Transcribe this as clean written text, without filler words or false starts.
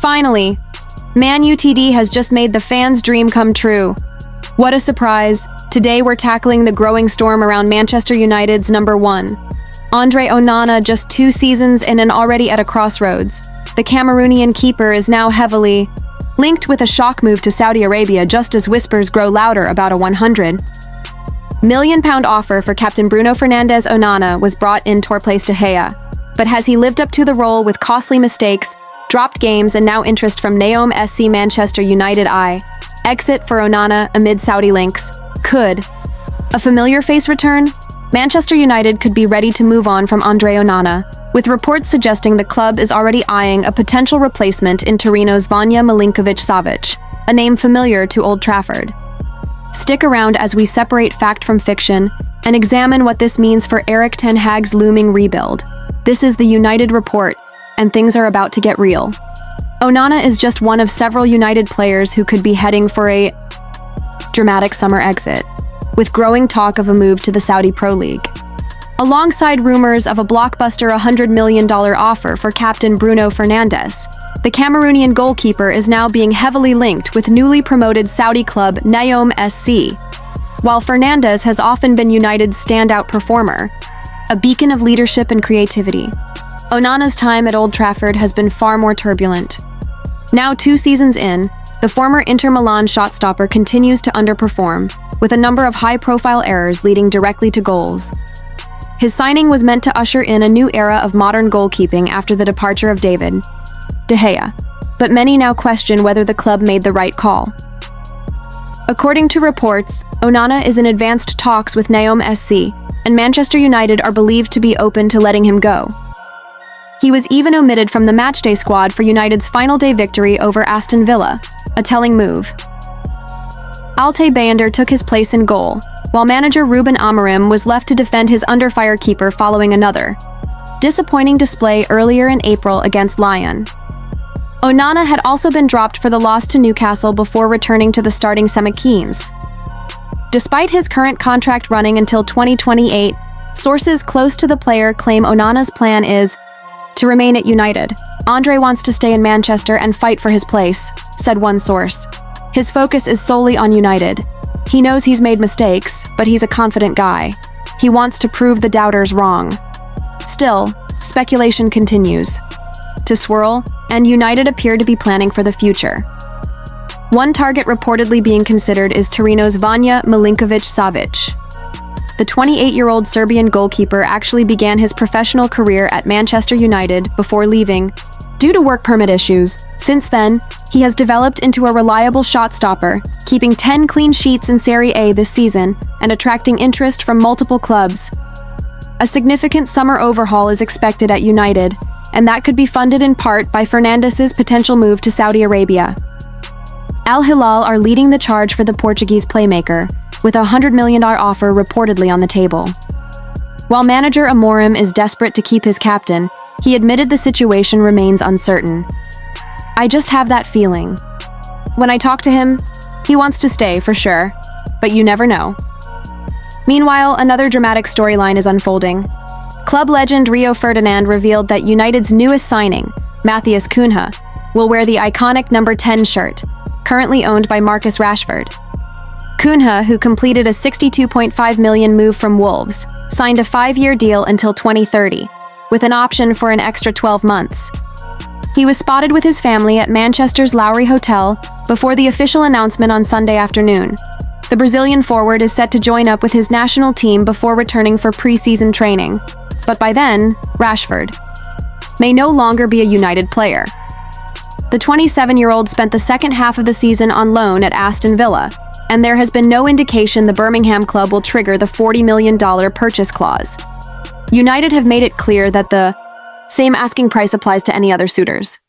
Finally, Man UTD has just made the fans' dream come true. What a surprise. Today we're tackling the growing storm around Manchester United's number one. Andre Onana, just 2 seasons in and already at a crossroads. The Cameroonian keeper is now heavily linked with a shock move to Saudi Arabia just as whispers grow louder about a £100 million offer for captain Bruno Fernandes. Onana was brought in to replace De Gea, but has he lived up to the role with costly mistakes, dropped games, and now interest from Neom SC Manchester United? Exit for Onana amid Saudi links. Could a familiar face return? Manchester United could be ready to move on from Andre Onana, with reports suggesting the club is already eyeing a potential replacement in Torino's Vanja Milinkovic-Savic, a name familiar to Old Trafford. Stick around as we separate fact from fiction and examine what this means for Erik ten Hag's looming rebuild. This is the United Report, and things are about to get real. Onana is just one of several United players who could be heading for a dramatic summer exit, with growing talk of a move to the Saudi Pro League. Alongside rumors of a blockbuster $100 million offer for captain Bruno Fernandes, the Cameroonian goalkeeper is now being heavily linked with newly promoted Saudi club Neom SC. While Fernandes has often been United's standout performer, a beacon of leadership and creativity, Onana's time at Old Trafford has been far more turbulent. Now 2 seasons in, the former Inter Milan shot-stopper continues to underperform, with a number of high-profile errors leading directly to goals. His signing was meant to usher in a new era of modern goalkeeping after the departure of David De Gea, but many now question whether the club made the right call. According to reports, Onana is in advanced talks with Neom SC, and Manchester United are believed to be open to letting him go. He was even omitted from the matchday squad for United's final day victory over Aston Villa, a telling move. Altay Bayender took his place in goal, while manager Ruben Amorim was left to defend his under-fire keeper following another disappointing display earlier in April against Lyon. Onana had also been dropped for the loss to Newcastle before returning to the starting semi-keens. Despite his current contract running until 2028, sources close to the player claim Onana's plan is to remain at United. Andre wants to stay in Manchester and fight for his place, said one source. His focus is solely on United. He knows he's made mistakes, but he's a confident guy. He wants to prove the doubters wrong. Still, speculation continues to swirl, and United appear to be planning for the future. One target reportedly being considered is Torino's Vanja Milinkovic-Savic. The 28-year-old Serbian goalkeeper actually began his professional career at Manchester United before leaving due to work permit issues. Since then, he has developed into a reliable shot stopper, keeping 10 clean sheets in Serie A this season and attracting interest from multiple clubs. A significant summer overhaul is expected at United, and that could be funded in part by Fernandes's potential move to Saudi Arabia. Al Hilal are leading the charge for the Portuguese playmaker, with a $100 million offer reportedly on the table. While manager Amorim is desperate to keep his captain, he admitted the situation remains uncertain. "I just have that feeling. When I talk to him, he wants to stay for sure, but you never know." Meanwhile, another dramatic storyline is unfolding. Club legend Rio Ferdinand revealed that United's newest signing, Matheus Cunha, will wear the iconic number 10 shirt, currently owned by Marcus Rashford. Cunha, who completed a £62.5 million move from Wolves, signed a 5-year deal until 2030, with an option for an extra 12 months. He was spotted with his family at Manchester's Lowry Hotel before the official announcement on Sunday afternoon. The Brazilian forward is set to join up with his national team before returning for pre-season training. But by then, Rashford may no longer be a United player. The 27-year-old spent the second half of the season on loan at Aston Villa, and there has been no indication the Birmingham club will trigger the $40 million purchase clause. United have made it clear that the same asking price applies to any other suitors.